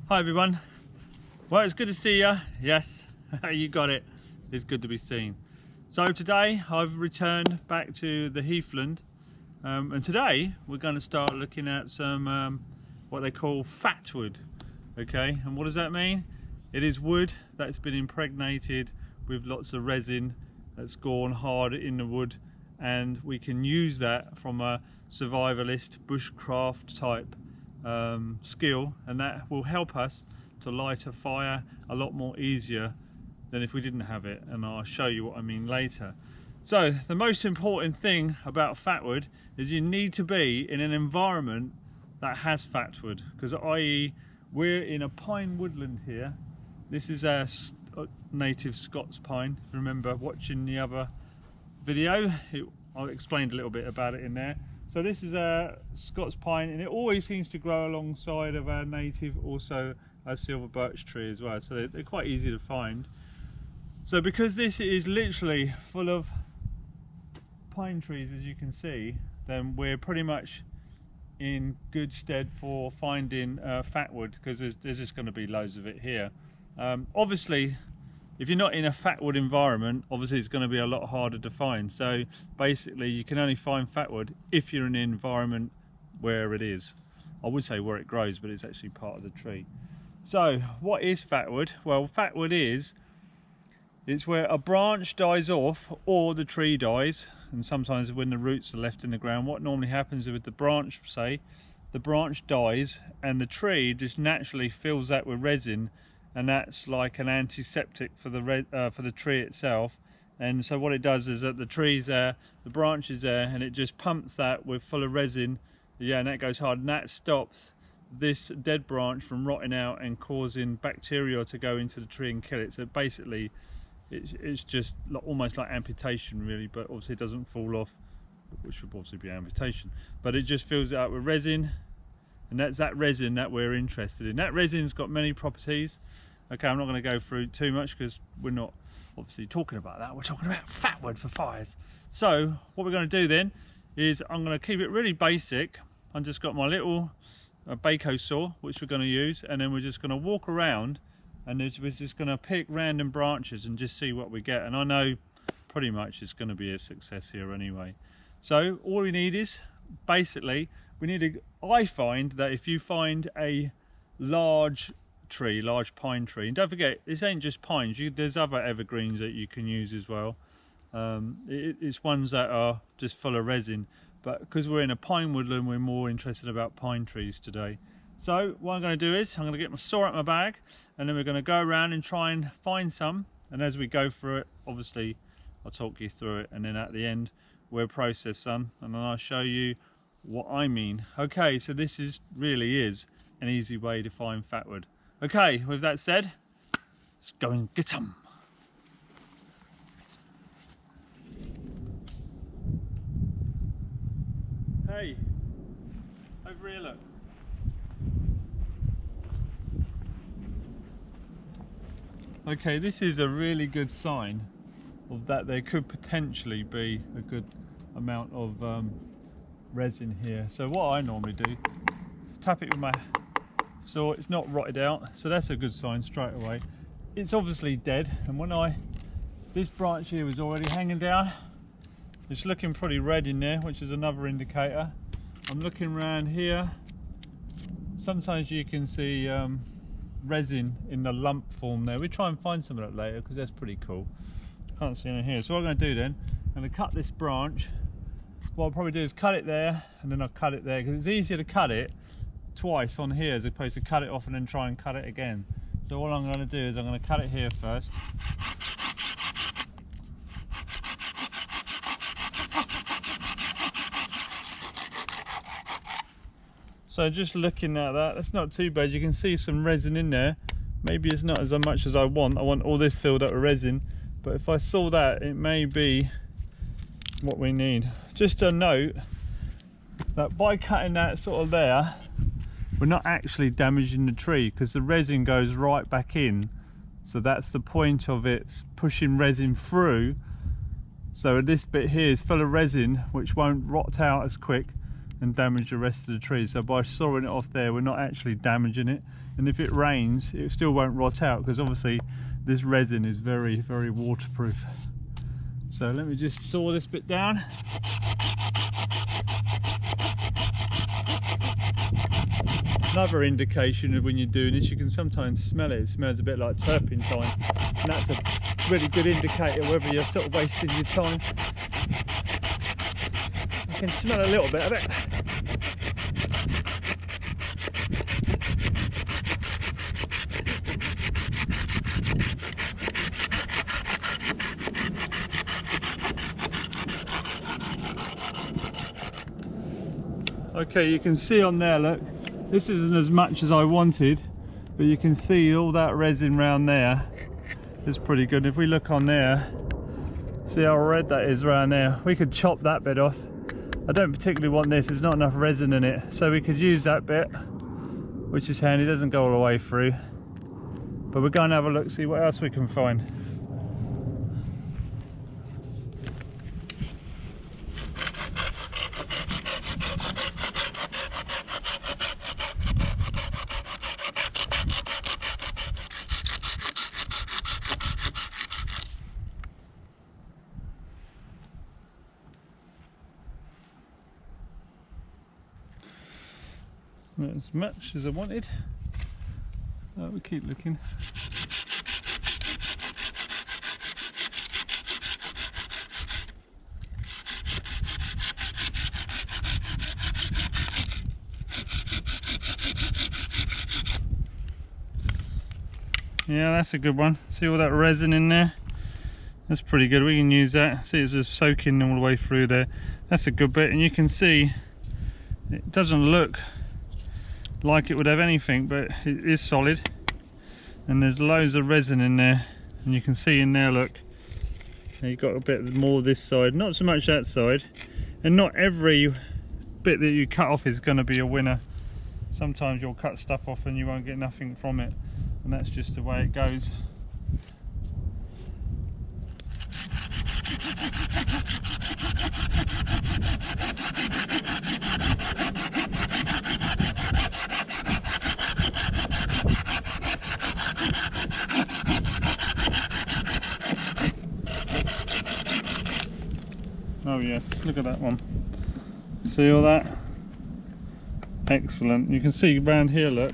Hi everyone. Well, it's good to see you. Yes, you got it. It's good to be seen. So today I've returned back to the heathland, and today we're going to start looking at some what they call fatwood. Okay, and what does that mean? It is wood that's been impregnated with lots of resin that's gone hard in the wood, and we can use that from a survivalist bushcraft type skill, and that will help us to light a fire a lot more easier than if we didn't have it, and I'll show you what I mean later. So the most important thing about fatwood is you need to be in an environment that has fatwood, because i.e. we're in a pine woodland here. This is our native Scots pine. If you remember watching the other video, I explained a little bit about it in there. So this is a Scots pine, and it always seems to grow alongside of our native, also a silver birch tree as well, so they're quite easy to find. So because this is literally full of pine trees, as you can see, then we're pretty much in good stead for finding fatwood, because there's just going to be loads of it here. Obviously, if you're not in a fatwood environment, obviously it's going to be a lot harder to find. So basically you can only find fatwood if you're in an environment where it is. I would say where it grows, but it's actually part of the tree. So what is fatwood? Well, fatwood it's where a branch dies off or the tree dies, and sometimes when the roots are left in the ground, what normally happens with the branch, say, the branch dies and the tree just naturally fills that with resin, and that's like an antiseptic for the tree itself. And so what it does is that the tree's there, the branch is there, and it just pumps that with full of resin, and that goes hard, and that stops this dead branch from rotting out and causing bacteria to go into the tree and kill it. So basically it's just almost like amputation really, but obviously it doesn't fall off, which would obviously be amputation, but it just fills it up with resin, and that's that resin that we're interested in. That resin's got many properties. Okay, I'm not going to go through too much because we're not obviously talking about that. We're talking about fatwood for fires. So what we're going to do then is I'm going to keep it really basic. I've just got my little bako saw, which we're going to use, and then we're just going to walk around, and we're just going to pick random branches and just see what we get. And I know pretty much it's going to be a success here anyway. So all we need is basically I find that if you find a large pine tree, and don't forget, this ain't just pines, there's other evergreens that you can use as well. It's ones that are just full of resin, but because we're in a pine woodland, we're more interested about pine trees today. So what I'm going to do is I'm going to get my saw out of my bag, and then we're going to go around and try and find some, and as we go through it, obviously I'll talk you through it, and then at the end we'll process some, and then I'll show you what I mean. Okay, so this really is an easy way to find fatwood. Okay, with that said, let's go and get some. Hey, over here, look. Okay, this is a really good sign of that there could potentially be a good amount of resin here. So what I normally do, tap it with my saw. It's not rotted out, so that's a good sign straight away. It's obviously dead, and this branch here was already hanging down. It's looking pretty red in there, which is another indicator. I'm looking around here. Sometimes you can see resin in the lump form there. We'll try and find some of that later because that's pretty cool. Can't see anything here. So what I'm going to do then, I'm going to cut this branch. What I'll probably do is cut it there, and then I'll cut it there, because it's easier to cut it twice on here as opposed to cut it off and then try and cut it again. So what I'm going to do is I'm going to cut it here first. So just looking at that, that's not too bad. You can see some resin in there. Maybe it's not as much as I want. I want all this filled up with resin, but if I saw that, it may be what we need. Just a note that by cutting that sort of there, we're not actually damaging the tree, because the resin goes right back in. So that's the point of it, pushing resin through. So this bit here is full of resin, which won't rot out as quick. and damage the rest of the tree. So by sawing it off there, we're not actually damaging it, and if it rains it still won't rot out, because obviously this resin is very, very waterproof. So let me just saw this bit down. Another indication of when you're doing this, you can sometimes smell it. It smells a bit like turpentine, and that's a really good indicator whether you're sort of wasting your time. You can smell a little bit of it. Okay, you can see on there, look, this isn't as much as I wanted, but you can see all that resin round there is pretty good. If we look on there, see how red that is around there. We could chop that bit off. I don't particularly want this, there's not enough resin in it, so we could use that bit, which is handy, it doesn't go all the way through. But we're going to have a look, see what else we can find. Not as much as I wanted. Oh, we keep looking. Yeah, that's a good one. See all that resin in there? That's pretty good. We can use that. See, it's just soaking all the way through there. That's a good bit, and you can see it doesn't look like it would have anything, but it is solid, and there's loads of resin in there, and you can see in there, look, you've got a bit more this side, not so much that side, and not every bit that you cut off is going to be a winner. Sometimes you'll cut stuff off and you won't get nothing from it, and that's just the way it goes. Oh yes, look at that one. See all that? Excellent. You can see around here, look.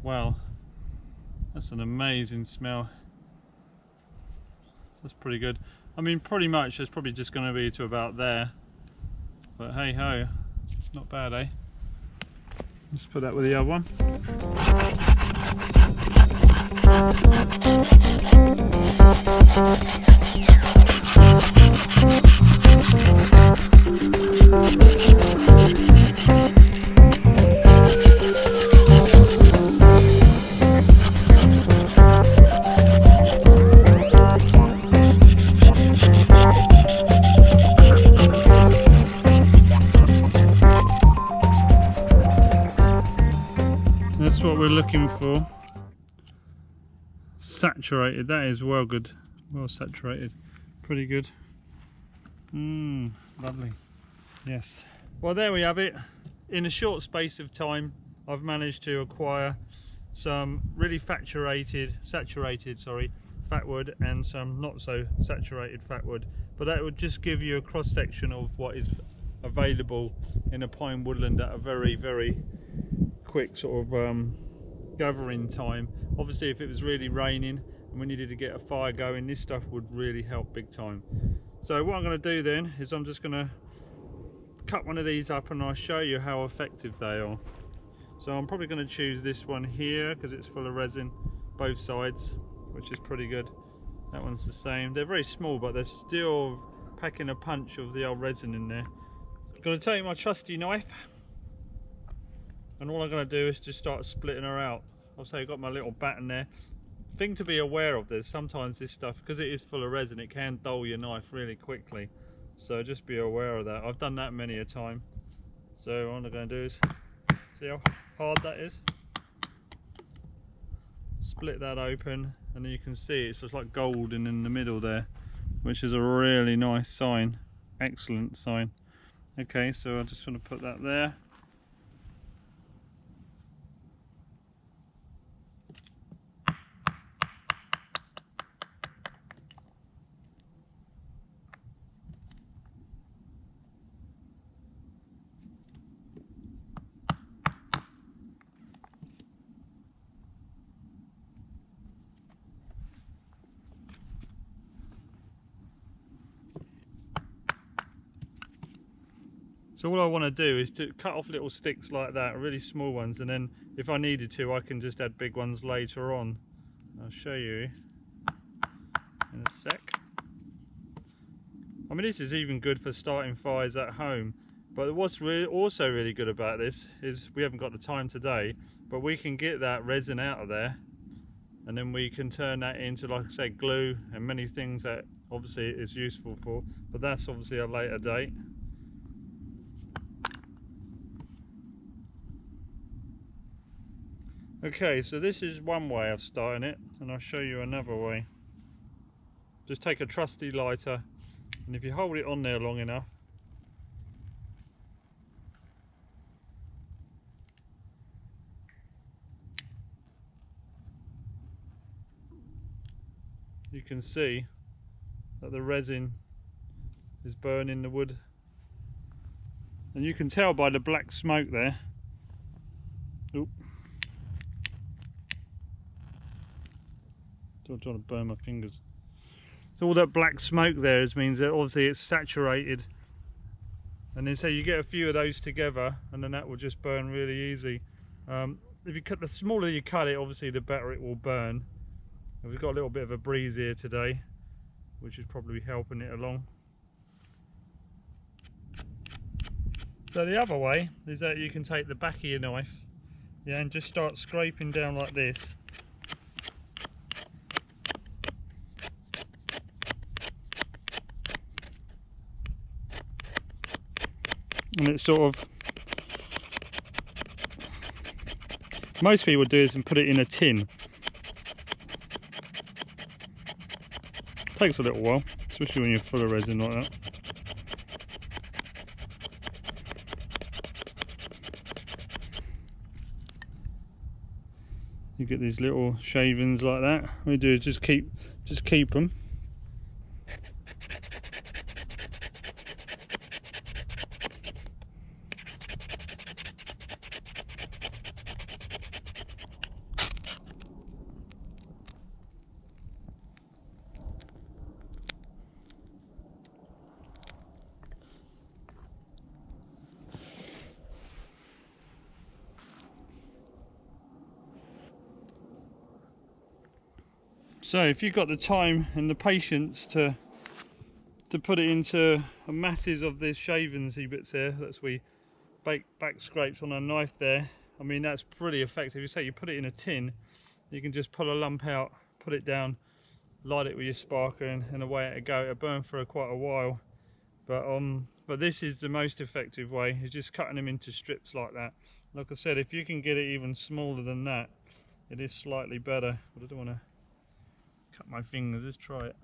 Wow, that's an amazing smell. That's pretty good. I mean, pretty much it's probably just going to be to about there. But hey ho, not bad, eh? Let's put that with the other one. That's what we're looking for. Saturated, that is well good, well saturated, pretty good. Lovely. Yes. Well, there we have it. In a short space of time, I've managed to acquire some really saturated fatwood and some not so saturated fatwood. But that would just give you a cross section of what is available in a pine woodland at a very, very quick sort of gathering time. Obviously, if it was really raining and we needed to get a fire going, this stuff would really help big time. So what I'm going to do then is I'm just going to cut one of these up and I'll show you how effective they are. So I'm probably going to choose this one here because it's full of resin both sides, which is pretty good. That one's the same. They're very small, but they're still packing a punch of the old resin in there. I'm going to take my trusty knife, and all I'm going to do is just start splitting her out. Also, I've got my little batten there. Thing to be aware of, there's sometimes this stuff, because it is full of resin, it can dull your knife really quickly. So just be aware of that. I've done that many a time. So what I'm going to do is See how hard that is? Split that open and you can see it's just like golden in the middle there, which is a really nice sign. Excellent sign. Okay, so I just want to put that there. So all I want to do is to cut off little sticks like that, really small ones, and then if I needed to I can just add big ones later on. I'll show you in a sec. I mean, this is even good for starting fires at home, but what's also really good about this is we haven't got the time today, but we can get that resin out of there and then we can turn that into, like I say, glue and many things that obviously it's useful for, but that's obviously a later date. Okay, so this is one way of starting it, and I'll show you another way. Just take a trusty lighter, and if you hold it on there long enough, you can see that the resin is burning the wood, and you can tell by the black smoke there. Oop. I'm trying to burn my fingers. So all that black smoke there means that obviously it's saturated, and then so you get a few of those together and then that will just burn really easy. If you cut, the smaller you cut it, obviously the better it will burn. And we've got a little bit of a breeze here today, which is probably helping it along. So the other way is that you can take the back of your knife, yeah, and just start scraping down like this. And it's sort of, most people do is put it in a tin. Takes a little while, especially when you're full of resin like that. You get these little shavings like that. What we do is just keep them. So if you've got the time and the patience to put it into masses of these shavings bits there, that's we back scrapes on a knife there, I mean that's pretty effective. You say you put it in a tin, you can just pull a lump out, put it down, light it with your sparker, and away it'll go. It'll burn for quite a while, but this is the most effective way, is just cutting them into strips like that. Like I said, if you can get it even smaller than that, it is slightly better, but I don't want to cut my fingers. Let's try it.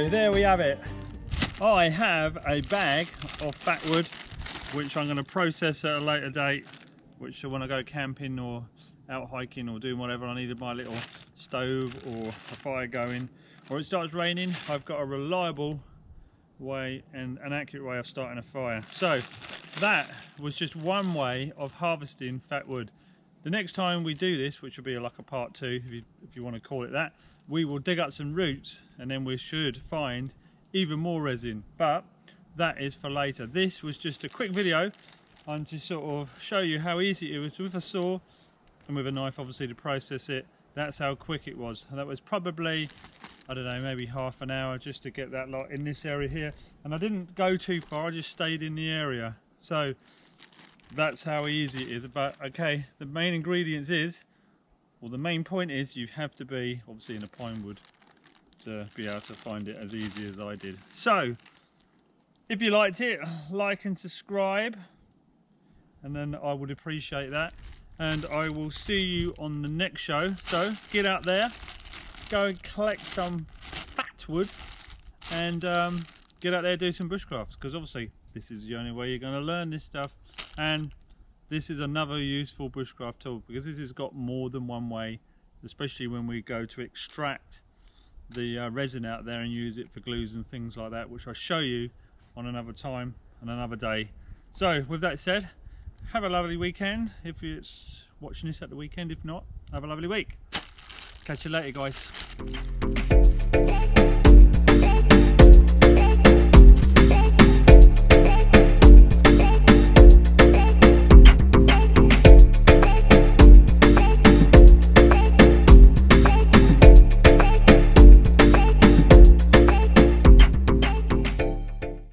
So there we have it. I have a bag of fatwood which I'm going to process at a later date, which when I go camping or out hiking or doing whatever I needed my little stove or a fire going, or it starts raining, I've got a reliable way and an accurate way of starting a fire. So that was just one way of harvesting fatwood. The next time we do this, which will be like a part 2 if you want to call it that, we will dig up some roots and then we should find even more resin, but that is for later. This was just a quick video and to sort of show you how easy it was with a saw and with a knife obviously to process it. That's how quick it was. And that was probably, I don't know, maybe half an hour just to get that lot in this area here. And I didn't go too far, I just stayed in the area. So that's how easy it is. But okay, the main ingredients is, well, the main point is you have to be obviously in a pine wood to be able to find it as easy as I did. So if you liked it, like and subscribe, and then I would appreciate that. And I will see you on the next show. So get out there, go and collect some fatwood, and get out there, do some bushcrafts, because obviously this is the only way you're going to learn this stuff. And this is another useful bushcraft tool, because this has got more than one way, especially when we go to extract the resin out there and use it for glues and things like that, which I'll show you on another time and another day. So with that said, have a lovely weekend if you're watching this at the weekend. If not, have a lovely week. Catch you later, guys.